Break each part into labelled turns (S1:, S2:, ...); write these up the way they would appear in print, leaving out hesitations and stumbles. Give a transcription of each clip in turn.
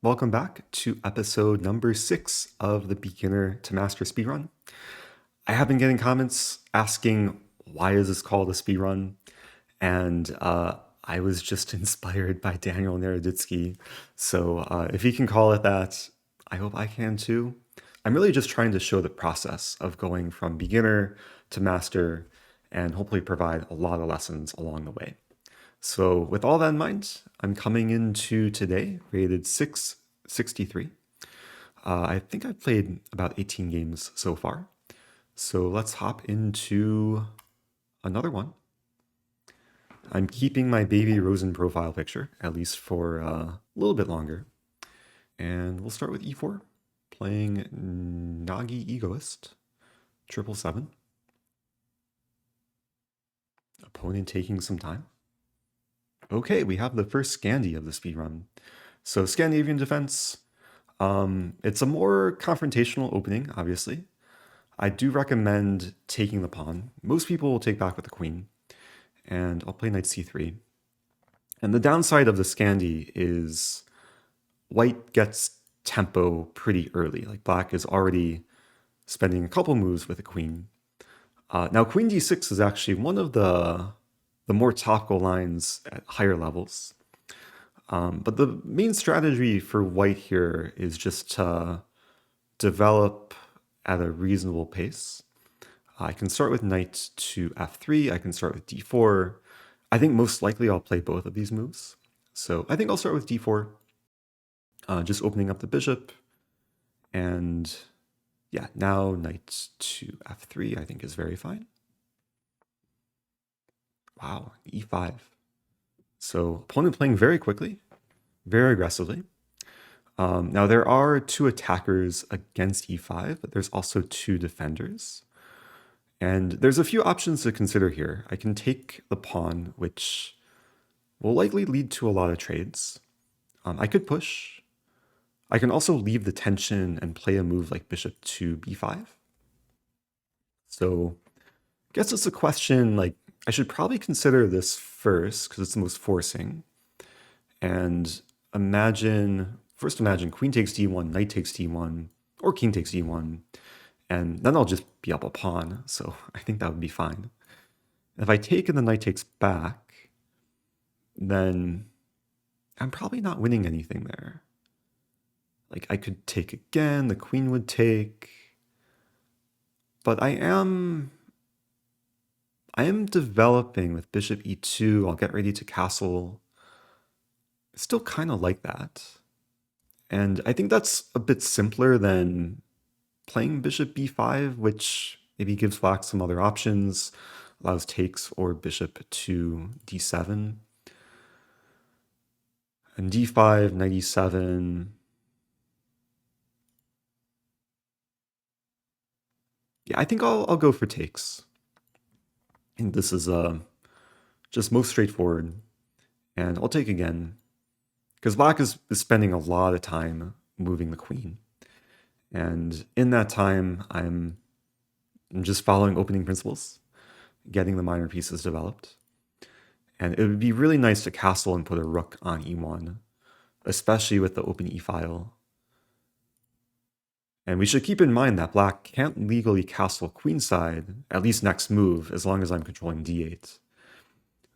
S1: Welcome back to episode number 6 of the Beginner to Master Speedrun. I have been getting comments asking why is this called a speedrun, and I was just inspired by Daniel Naroditsky. So if he can call it that, I hope I can too. I'm really just trying to show the process of going from beginner to master and hopefully provide a lot of lessons along the way. So with all that in mind, I'm coming into today rated 663. I think I've played about 18 games so far. So let's hop into another one. I'm keeping my baby Rosen profile picture, at least for a little bit longer. And we'll start with e4, playing Nagi Egoist, 777. Opponent taking some time. Okay, we have the first Scandi of the speedrun. So Scandinavian defense, it's a more confrontational opening, obviously. I do recommend taking the pawn. Most people will take back with the queen, and I'll play knight c3. And the downside of the Scandi is white gets tempo pretty early. Like black is already spending a couple moves with a queen. Now queen d6 is actually one of the more topical lines at higher levels. But the main strategy for white here is just to develop at a reasonable pace. I can start with knight to f3. I can start with d4. I think most likely I'll play both of these moves. So I think I'll start with d4, just opening up the bishop. And yeah, now knight to f3 I think is very fine. Wow, e5. So opponent playing very quickly, very aggressively. Now there are two attackers against e5, but there's also two defenders. And there's a few options to consider here. I can take the pawn, which will likely lead to a lot of trades. I could push. I can also leave the tension and play a move like bishop to b5. So I guess it's a question, like, I should probably consider this first because it's the most forcing. And first imagine queen takes d1, knight takes d1, or king takes d1, and then I'll just be up a pawn, so I think that would be fine. If I take and the knight takes back, then I'm probably not winning anything there. Like, I could take again, the queen would take, but I am developing with bishop e2. I'll get ready to castle. It's still kind of like that. And I think that's a bit simpler than playing bishop b5, which maybe gives black some other options, allows takes or bishop to d7. And d5, knight e7. Yeah, I think I'll go for takes. I think this is just most straightforward. And I'll take again, because black is spending a lot of time moving the queen. And in that time, I'm just following opening principles, getting the minor pieces developed. And it would be really nice to castle and put a rook on e1, especially with the open e-file. And we should keep in mind that black can't legally castle queenside, at least next move, as long as I'm controlling d8.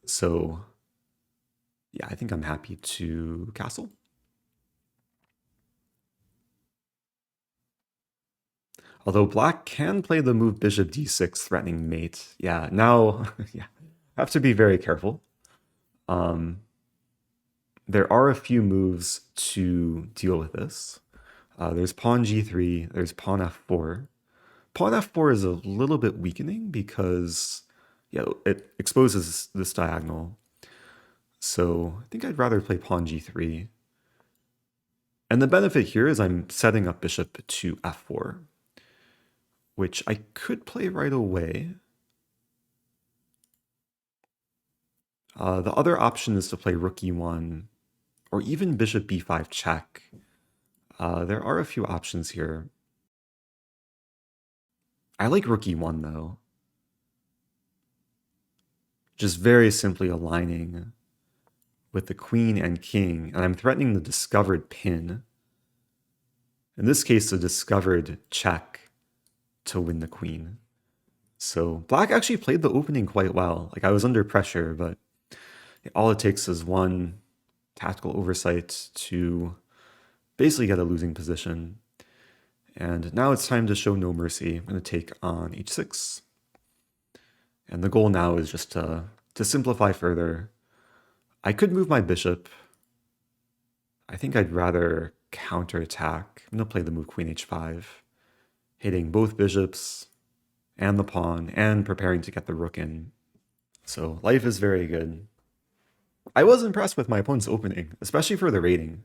S1: So yeah, I think I'm happy to castle. Although black can play the move bishop d6, threatening mate. Yeah, now yeah, have to be very careful. There are a few moves to deal with this. There's pawn g3, there's pawn f4. Pawn f4 is a little bit weakening because it exposes this diagonal. So I think I'd rather play pawn g3. And the benefit here is I'm setting up bishop to f4, which I could play right away. The other option is to play rook e1 or even bishop b5 check. There are a few options here. I like rook e1 though. Just very simply aligning with the queen and king, and I'm threatening the discovered pin. In this case, a discovered check to win the queen. So black actually played the opening quite well. Like, I was under pressure, but all it takes is one tactical oversight to basically get a losing position. And now it's time to show no mercy. I'm going to take on h6. And the goal now is just to simplify further. I could move my bishop. I think I'd rather counterattack. I'm going to play the move queen h5, hitting both bishops and the pawn and preparing to get the rook in. So life is very good. I was impressed with my opponent's opening, especially for the rating.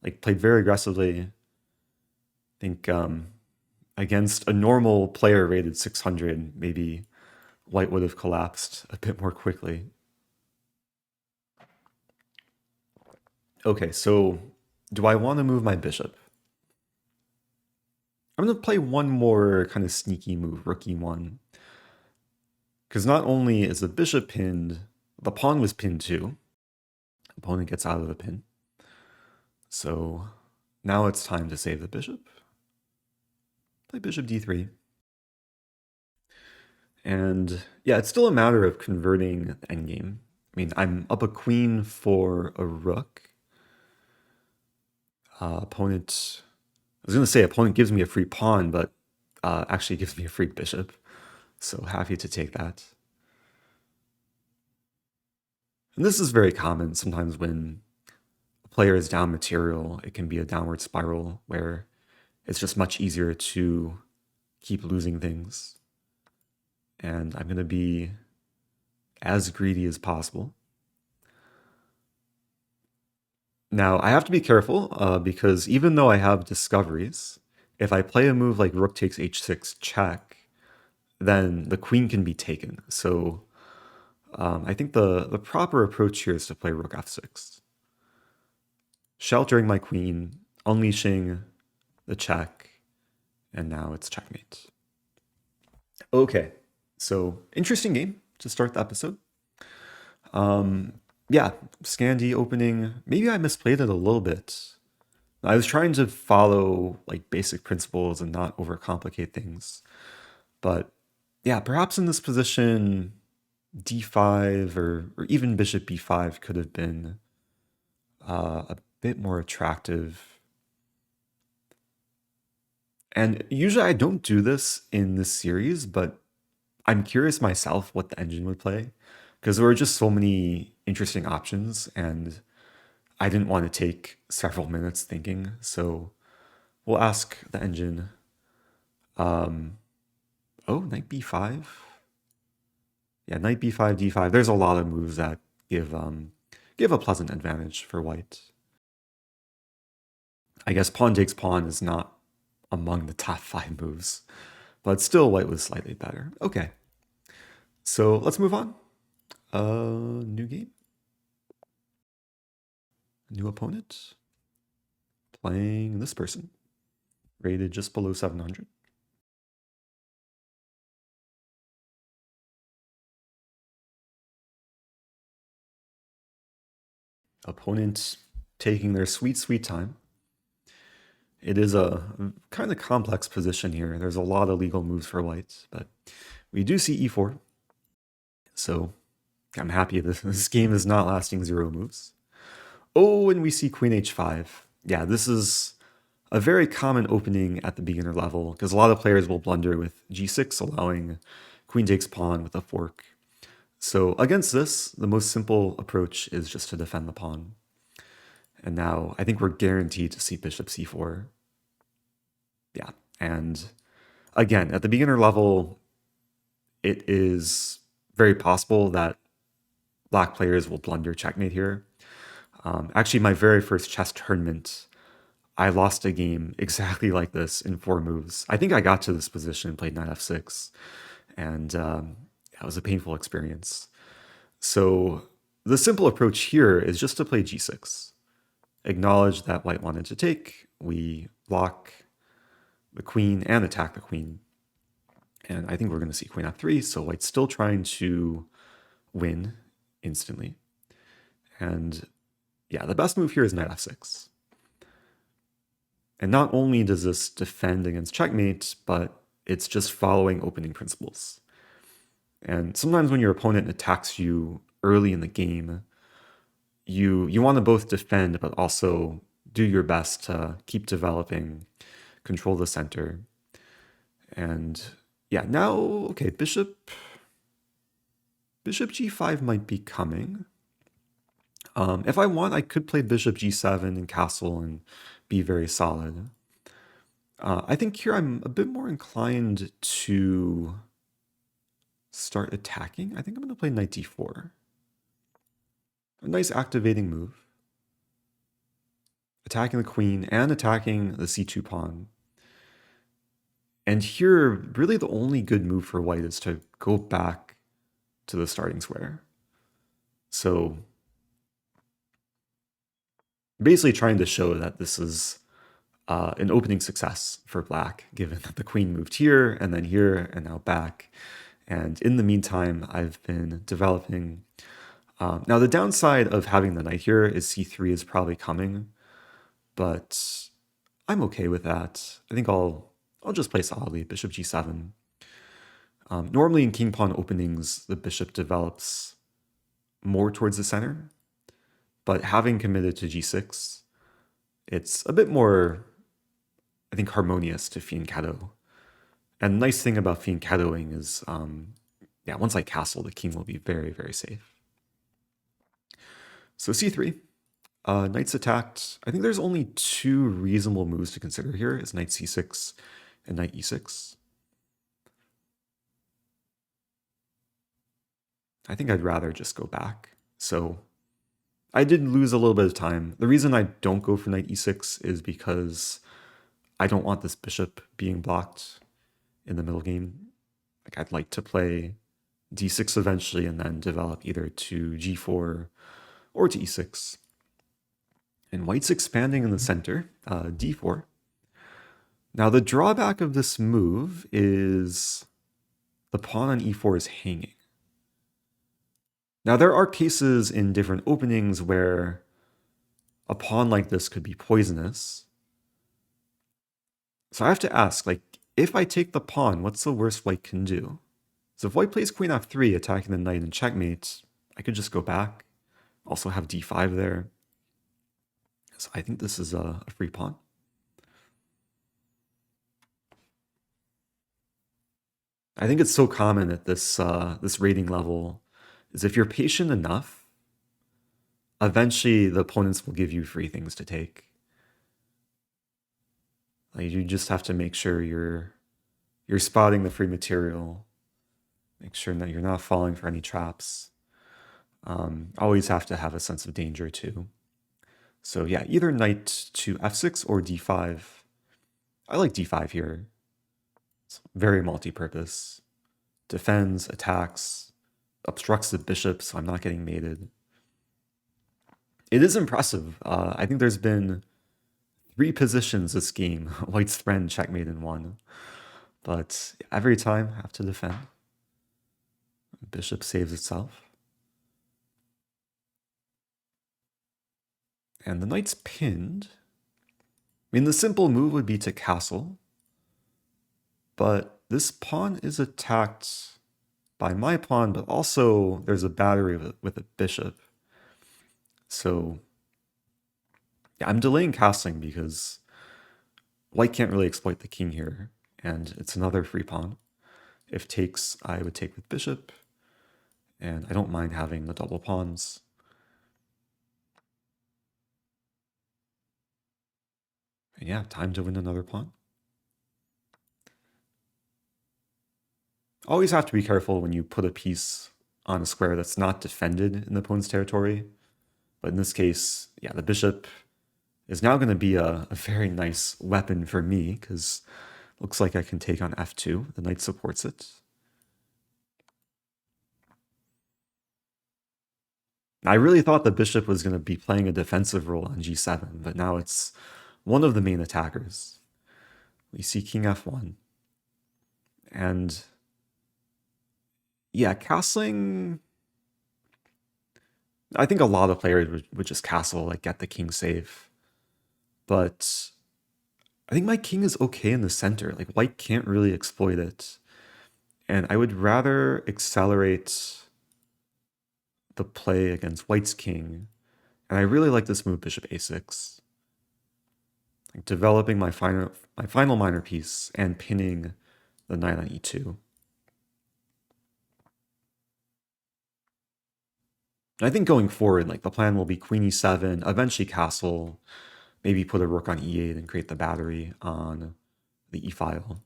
S1: Like, played very aggressively. I think against a normal player rated 600, maybe white would have collapsed a bit more quickly. Okay, so do I want to move my bishop? I'm going to play one more kind of sneaky move, rook e1. Because not only is the bishop pinned, the pawn was pinned too. Opponent gets out of the pin. So now it's time to save the bishop. Play bishop d3. And yeah, it's still a matter of converting the endgame. I mean, I'm up a queen for a rook. Opponent, I was going to say opponent gives me a free pawn, but actually gives me a free bishop. So happy to take that. And this is very common sometimes when a player is down material. It can be a downward spiral where it's just much easier to keep losing things. And I'm going to be as greedy as possible. Now, I have to be careful because even though I have discoveries, if I play a move like rook takes h6 check, then the queen can be taken. So I think the proper approach here is to play rook f6. Sheltering my queen, unleashing the check, and now it's checkmate. Okay, so interesting game to start the episode. Yeah, Scandi opening, maybe I misplayed it a little bit. I was trying to follow like basic principles and not overcomplicate things. But yeah, perhaps in this position, d5 or even bishop b5 could have been a bit more attractive. And usually I don't do this in this series, but I'm curious myself what the engine would play, because there were just so many interesting options and I didn't want to take several minutes thinking. So we'll ask the engine. Oh, knight b5. Yeah, knight b5, d5. There's a lot of moves that give a pleasant advantage for white. I guess pawn takes pawn is not among the top 5 moves, but still white was slightly better. Okay, so let's move on. New game. New opponent. Playing this person. Rated just below 700. Opponent taking their sweet, sweet time. It is a kind of complex position here. There's a lot of legal moves for white, but we do see e4. So I'm happy this game is not lasting 0 moves. Oh, and we see queen h5. Yeah, this is a very common opening at the beginner level because a lot of players will blunder with g6, allowing queen takes pawn with a fork. So against this, the most simple approach is just to defend the pawn. And now I think we're guaranteed to see bishop c4. Yeah, and again, at the beginner level, it is very possible that black players will blunder checkmate here. Actually, my very first chess tournament, I lost a game exactly like this in 4 moves. I think I got to this position and played knight f6, and it was a painful experience. So the simple approach here is just to play g6. Acknowledge that white wanted to take. We block the queen and attack the queen. And I think we're going to see queen f3, so white's still trying to win instantly. And yeah, the best move here is knight f6. And not only does this defend against checkmate, but it's just following opening principles. And sometimes when your opponent attacks you early in the game, you want to both defend but also do your best to keep developing, control the center. And yeah, now, okay, bishop g5 might be coming. If I want, I could play bishop g7 and castle and be very solid. I think here I'm a bit more inclined to start attacking. I think I'm going to play knight d4. A nice activating move. Attacking the queen and attacking the c2 pawn. And here, really the only good move for white is to go back to the starting square. So basically trying to show that this is an opening success for black, given that the queen moved here and then here and now back. And in the meantime, I've been developing. Now, the downside of having the knight here is c3 is probably coming, but I'm okay with that. I think I'll just play solidly, bishop g7. Normally in king pawn openings, the bishop develops more towards the center, but having committed to g6, it's a bit more, I think, harmonious to fianchetto. And the nice thing about fianchettoing is, yeah, once I castle, the king will be very, very safe. So c3, knight's attacked. I think there's only two reasonable moves to consider here, is knight c6 and knight e6. I think I'd rather just go back. So I did lose a little bit of time. The reason I don't go for knight e6 is because I don't want this bishop being blocked in the middle game. Like, I'd like to play d6 eventually and then develop either to g4 or to e6. And white's expanding in the center, d4. Now the drawback of this move is the pawn on e4 is hanging. Now there are cases in different openings where a pawn like this could be poisonous. So I have to ask, like, if I take the pawn, what's the worst white can do? So if white plays queen f3, attacking the knight and checkmate, I could just go back. Also have d5 there. So I think this is a free pawn. I think it's so common at this this rating level is if you're patient enough, eventually the opponents will give you free things to take. Like, you just have to make sure you're spotting the free material. Make sure that you're not falling for any traps. Always have to have a sense of danger too. So yeah, either knight to f6 or d5. I like d5 here. It's very multi-purpose. Defends, attacks, obstructs the bishop, so I'm not getting mated. It is impressive. I think there's been 3 positions this game. White's friend checkmate in 1. But every time I have to defend. Bishop saves itself. And the knight's pinned. I mean, the simple move would be to castle. But this pawn is attacked by my pawn, but also there's a battery with a bishop. So yeah, I'm delaying castling because white can't really exploit the king here, and it's another free pawn. If takes, I would take with bishop, and I don't mind having the double pawns. And yeah, time to win another pawn. Always have to be careful when you put a piece on a square that's not defended in the opponent's territory. But in this case, yeah, the bishop is now going to be a very nice weapon for me because it looks like I can take on f2. The knight supports it. I really thought the bishop was going to be playing a defensive role on g7, but now it's one of the main attackers. We see king f1. And yeah, castling, I think a lot of players would just castle, like get the king safe. But I think my king is okay in the center. Like white can't really exploit it. And I would rather accelerate the play against white's king. And I really like this move, bishop a6. Like developing my final minor piece and pinning the knight on e2. And I think going forward, like the plan will be queen e7, eventually castle, maybe put a rook on e8 and create the battery on the e-file.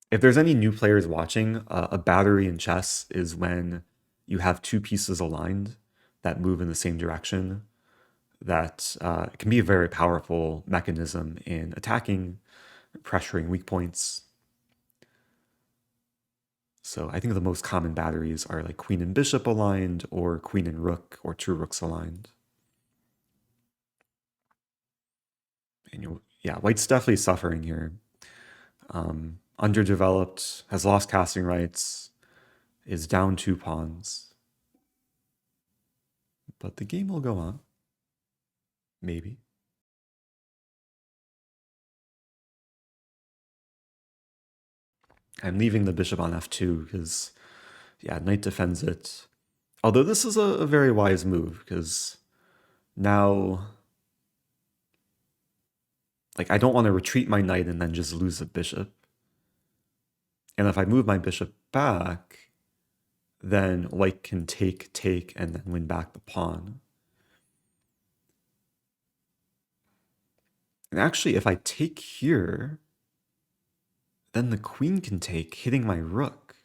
S1: If there's any new players watching, a battery in chess is when you have two pieces aligned that move in the same direction. That can be a very powerful mechanism in attacking, pressuring weak points. So I think the most common batteries are like queen and bishop aligned, or queen and rook, or two rooks aligned. And yeah, white's definitely suffering here. Underdeveloped, has lost casting rights, is down 2 pawns. But the game will go on. Maybe. I'm leaving the bishop on f2 because, yeah, knight defends it. Although this is a very wise move because now, like, I don't want to retreat my knight and then just lose a bishop. And if I move my bishop back, then white can take, and then win back the pawn. And actually, if I take here, then the queen can take, hitting my rook.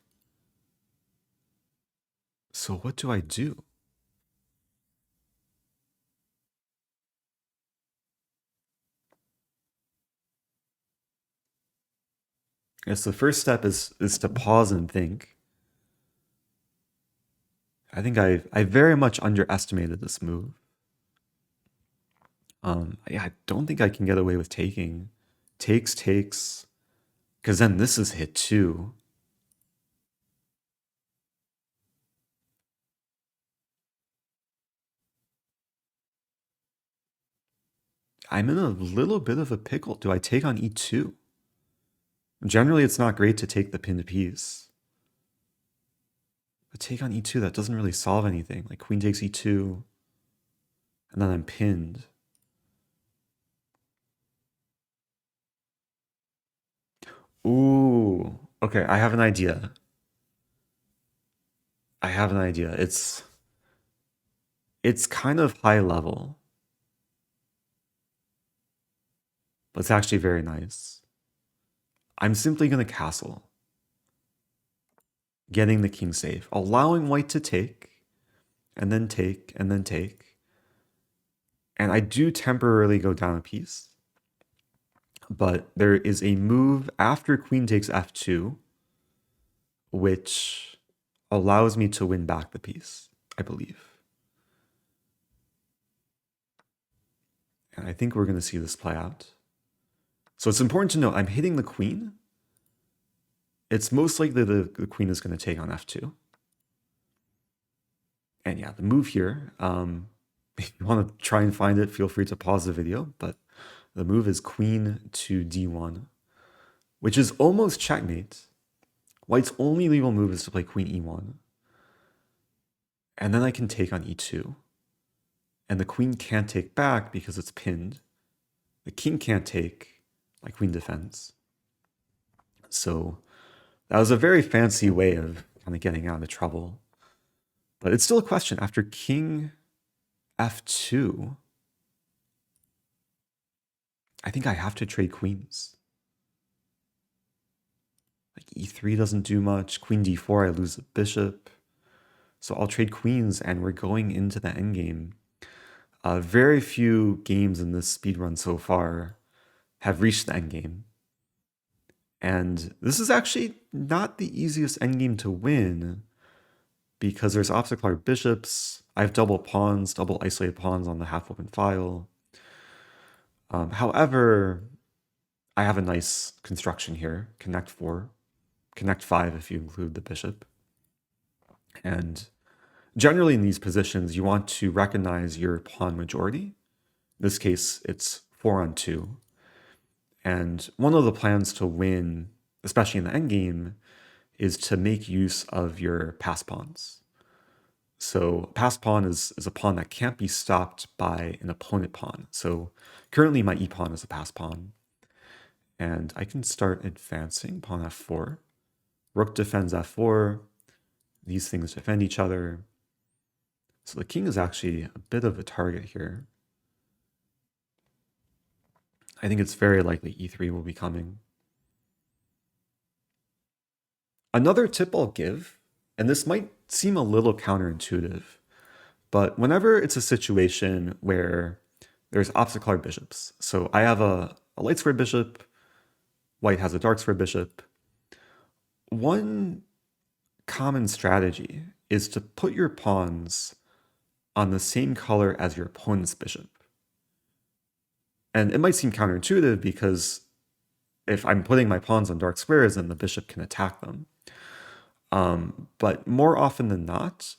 S1: So what do I do? I guess the first step is to pause and think. I think I very much underestimated this move. Yeah, I don't think I can get away with taking. Takes, because then this is hit too. I'm in a little bit of a pickle. Do I take on e2? Generally, it's not great to take the pinned piece. But take on e2, that doesn't really solve anything. Like queen takes e2, and then I'm pinned. Ooh, okay, I have an idea. It's kind of high level, but it's actually very nice. I'm simply going to castle, getting the king safe, allowing white to take, and then take, and then take. And I do temporarily go down a piece, but there is a move after queen takes f2, which allows me to win back the piece, I believe. And I think we're going to see this play out. So it's important to note, I'm hitting the queen. It's most likely the queen is going to take on f2. And yeah, the move here, if you want to try and find it, feel free to pause the video, but the move is queen to d1, which is almost checkmate. White's only legal move is to play queen e1. And then I can take on e2. And the queen can't take back because it's pinned. The king can't take, my queen defends. So that was a very fancy way of kind of getting out of trouble. But it's still a question. After king f2, I think I have to trade queens. Like e3 doesn't do much. Queen d4, I lose the bishop. So I'll trade queens, and we're going into the endgame. Very few games in this speedrun so far have reached the endgame. And this is actually not the easiest endgame to win because there's obstacle bishops. I have double pawns, double isolated pawns on the half-open file. However, I have a nice construction here. Connect 4, connect 5 if you include the bishop. And generally in these positions, you want to recognize your pawn majority. In this case, it's 4 on 2. And one of the plans to win, especially in the endgame, is to make use of your pass pawns. So pass pawn is a pawn that can't be stopped by an opponent pawn. So currently my e pawn is a pass pawn. And I can start advancing pawn f4. Rook defends f4. These things defend each other. So the king is actually a bit of a target here. I think it's very likely e3 will be coming. Another tip I'll give, and this might seem a little counterintuitive, but whenever it's a situation where there's obstacle bishops, so I have a light square bishop, white has a dark square bishop, one common strategy is to put your pawns on the same color as your opponent's bishop. And it might seem counterintuitive because if I'm putting my pawns on dark squares, then the bishop can attack them. But more often than not,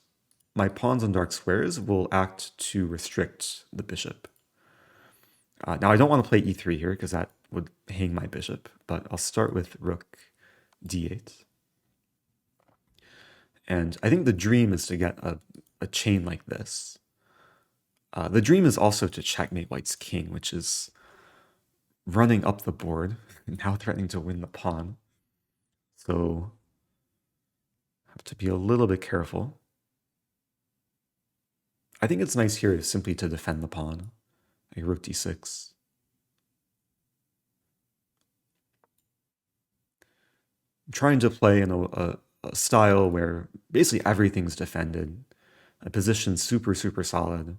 S1: my pawns on dark squares will act to restrict the bishop. Now, I don't want to play e3 here because that would hang my bishop, but I'll start with rook d8. And I think the dream is to get a chain like this. The dream is also to checkmate white's king, which is running up the board, now threatening to win the pawn. So have to be a little bit careful. I think it's nice here simply to defend the pawn. A rook d6. I'm trying to play in a style where basically everything's defended. A position's super, super solid.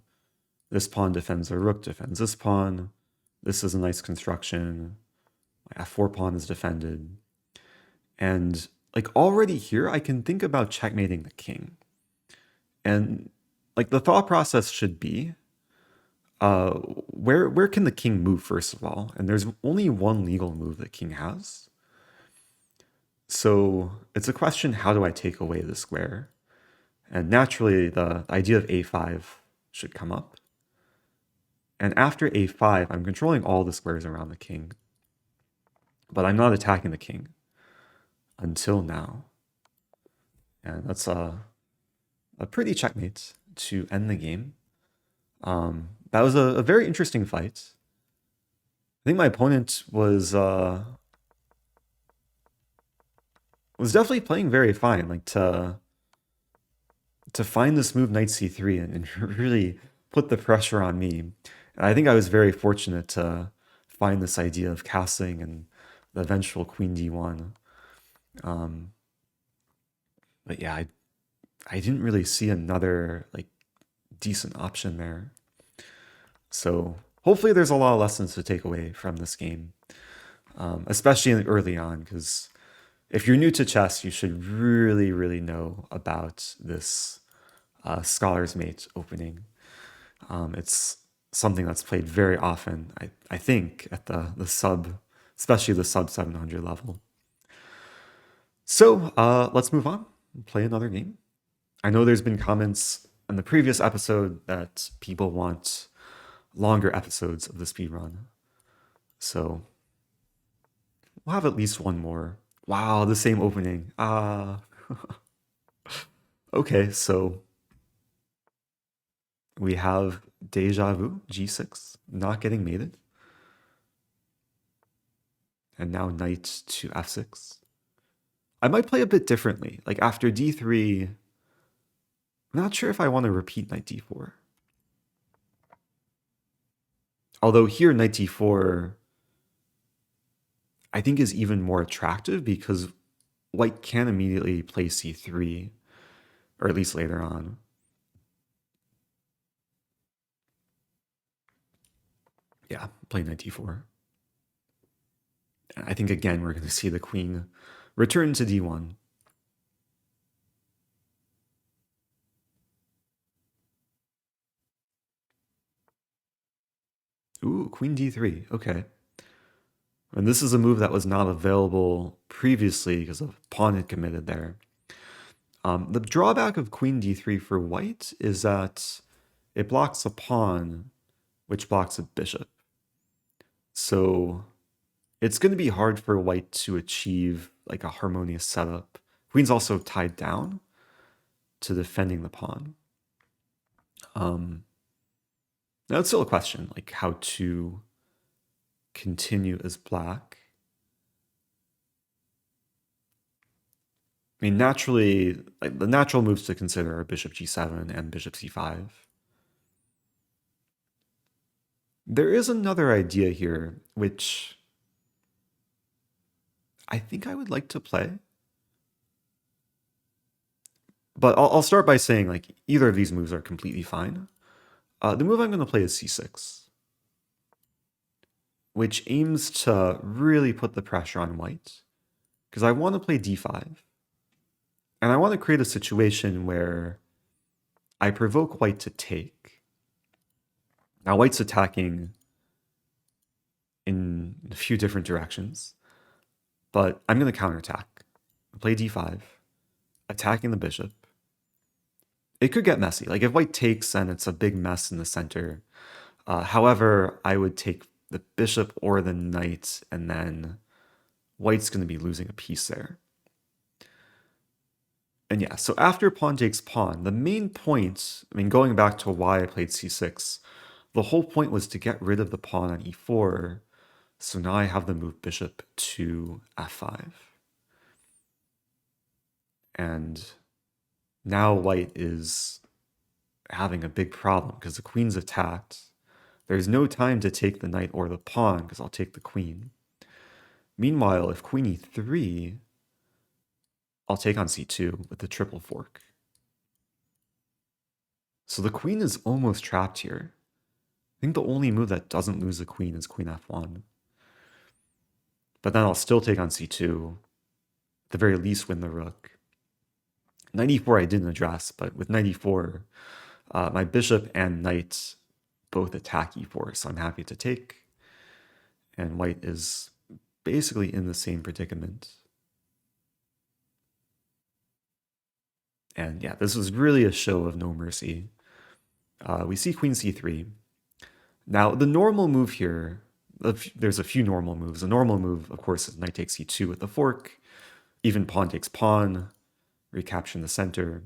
S1: This pawn defends a rook, defends this pawn. This is a nice construction. My f4 pawn is defended. And like already here, I can think about checkmating the king. And like the thought process should be, where can the king move first of all? And there's only one legal move the king has. So it's a question, how do I take away the square? And naturally, the idea of a5 should come up. And after a5, I'm controlling all the squares around the king. But I'm not attacking the king until now. And that's a pretty checkmate to end the game. That was a very interesting fight. I think my opponent was definitely playing very fine. Like to find this move knight c3 and really put the pressure on me. And I think I was very fortunate to find this idea of castling and the eventual queen d1. But yeah, I didn't really see another like decent option there. So hopefully there's a lot of lessons to take away from this game, especially early on, because if you're new to chess, you should really, really know about this Scholar's Mate opening. It's something that's played very often, I think, at the sub, especially the sub 700 level. So let's move on and play another game. I know there's been comments in the previous episode that people want longer episodes of the speedrun. So we'll have at least one more. Wow, the same opening. Okay, so we have Deja Vu, g6, not getting mated. And now knight to f6. I might play a bit differently. Like after d3, I'm not sure if I want to repeat knight d4. Although here knight d4, I think is even more attractive because white can immediately play c3, or at least later on. Yeah, play knight d4. I think again we're going to see the queen return to d1. Ooh, queen d3. Okay. And this is a move that was not available previously because a pawn had committed there. The drawback of queen d3 for white is that it blocks a pawn, which blocks a bishop. So it's going to be hard for white to achieve like a harmonious setup. Queen's also tied down to defending the pawn. Now it's still a question, like how to continue as black. I mean, naturally, like, the natural moves to consider are bishop g7 and bishop c5. There is another idea here, which I think I would like to play. But I'll start by saying, like, either of these moves are completely fine. The move I'm going to play is c6, which aims to really put the pressure on white, because I want to play d5. And I want to create a situation where I provoke white to take. Now, white's attacking in a few different directions, but I'm going to counterattack. Play d5, attacking the bishop. It could get messy. Like, if white takes, then it's a big mess in the center. However, I would take the bishop or the knight, and then white's going to be losing a piece there. And yeah, so after pawn takes pawn, the main point, I mean, going back to why I played c6, the whole point was to get rid of the pawn on e4. So now I have the move bishop to f5. And now white is having a big problem because the queen's attacked. There's no time to take the knight or the pawn because I'll take the queen. Meanwhile, if queen e3, I'll take on c2 with the triple fork. So the queen is almost trapped here. I think the only move that doesn't lose the queen is queen f1. But then I'll still take on c2, at the very least win the rook. Knight e4 I didn't address, but with knight e4, my bishop and knight both attack e4, so I'm happy to take. And white is basically in the same predicament. And yeah, this was really a show of no mercy. We see queen c3. Now, the normal move here, there's a few normal moves. The normal move, of course, is knight takes c2 with the fork, even pawn takes pawn, recapturing the center.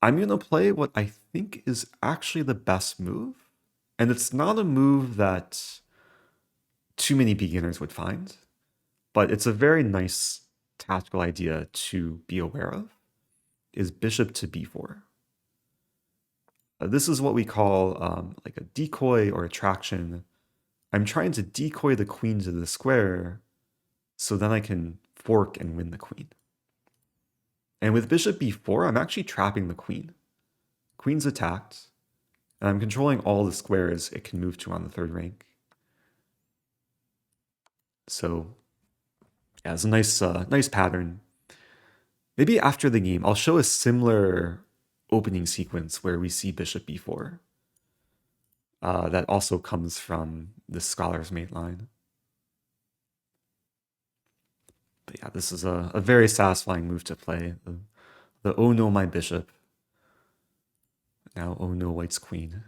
S1: I'm going to play what I think is actually the best move. And it's not a move that too many beginners would find, but it's a very nice tactical idea to be aware of, is bishop to b4. This is what we call like a decoy or attraction. I'm trying to decoy the queen to the square so then I can fork and win the queen. And with bishop b4, I'm actually trapping the queen. Queen's attacked, and I'm controlling all the squares it can move to on the third rank. So yeah, it's a nice pattern. Maybe after the game, I'll show a similar opening sequence where we see bishop b4. That also comes from the scholar's mate line. But yeah, this is a very satisfying move to play. The oh no, my bishop. Now oh no, white's queen.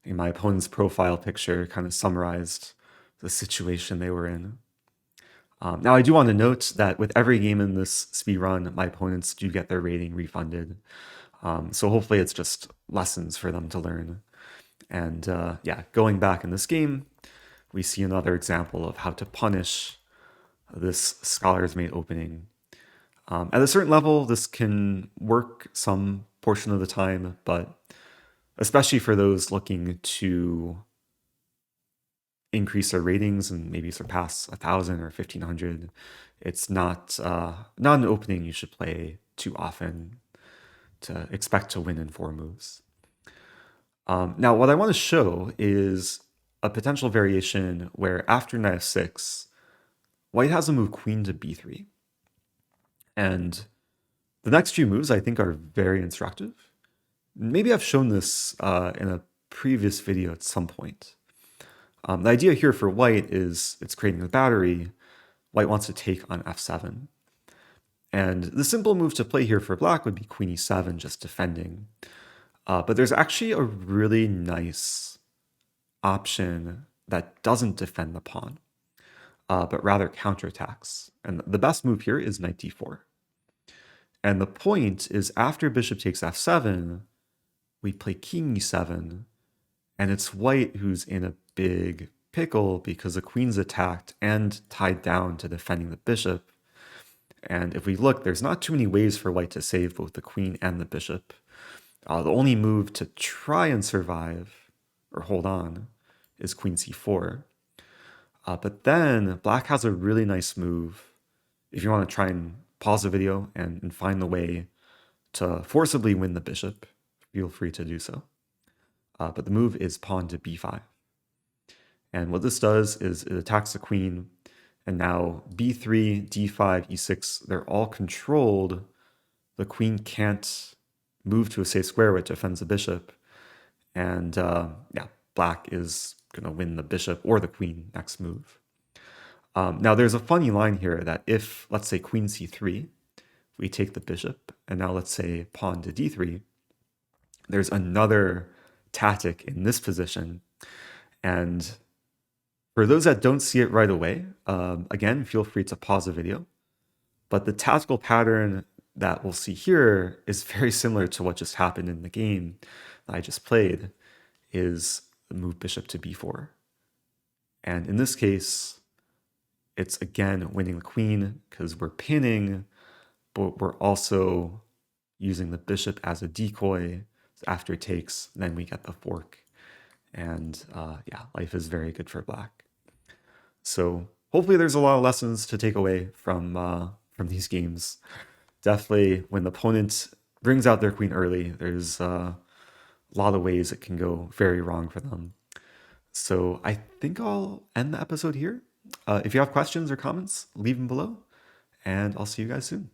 S1: And my opponent's profile picture kind of summarized the situation they were in. Now, I do want to note that with every game in this speedrun, my opponents do get their rating refunded. So hopefully it's just lessons for them to learn. And yeah, going back in this game, we see another example of how to punish this scholar's mate opening. At a certain level, this can work some portion of the time, but especially for those looking to increase their ratings and maybe surpass 1,000 or 1,500, it's not an opening you should play too often to expect to win in 4 moves. Now, what I want to show is a potential variation where after knight f6, white has a move queen to b3. And the next few moves I think are very instructive. Maybe I've shown this in a previous video at some point. The idea here for white is it's creating a battery. White wants to take on f7. And the simple move to play here for black would be queen e7, just defending. But there's actually a really nice option that doesn't defend the pawn, but rather counterattacks. And the best move here is knight d4. And the point is after bishop takes f7, we play king e7, and it's white who's in a big pickle because the queen's attacked and tied down to defending the bishop. And if we look, there's not too many ways for white to save both the queen and the bishop. The only move to try and survive or hold on is queen c4. But then black has a really nice move. If you want to try and pause the video and find the way to forcibly win the bishop, feel free to do so. But the move is pawn to b5. And what this does is it attacks the queen, and now b3, d5, e6, they're all controlled. The queen can't move to a safe square, which defends the bishop. And yeah, black is going to win the bishop or the queen next move. Now, there's a funny line here that if, let's say, queen c3, we take the bishop, and now let's say pawn to d3, there's another tactic in this position. And for those that don't see it right away, again, feel free to pause the video. But the tactical pattern that we'll see here is very similar to what just happened in the game that I just played, is the move bishop to b4. And in this case, it's again winning the queen because we're pinning, but we're also using the bishop as a decoy. So after it takes, then we get the fork. And yeah, life is very good for black. So hopefully there's a lot of lessons to take away from these games. Definitely when the opponent brings out their queen early, there's a lot of ways it can go very wrong for them. So I think I'll end the episode here. If you have questions or comments, leave them below, and I'll see you guys soon.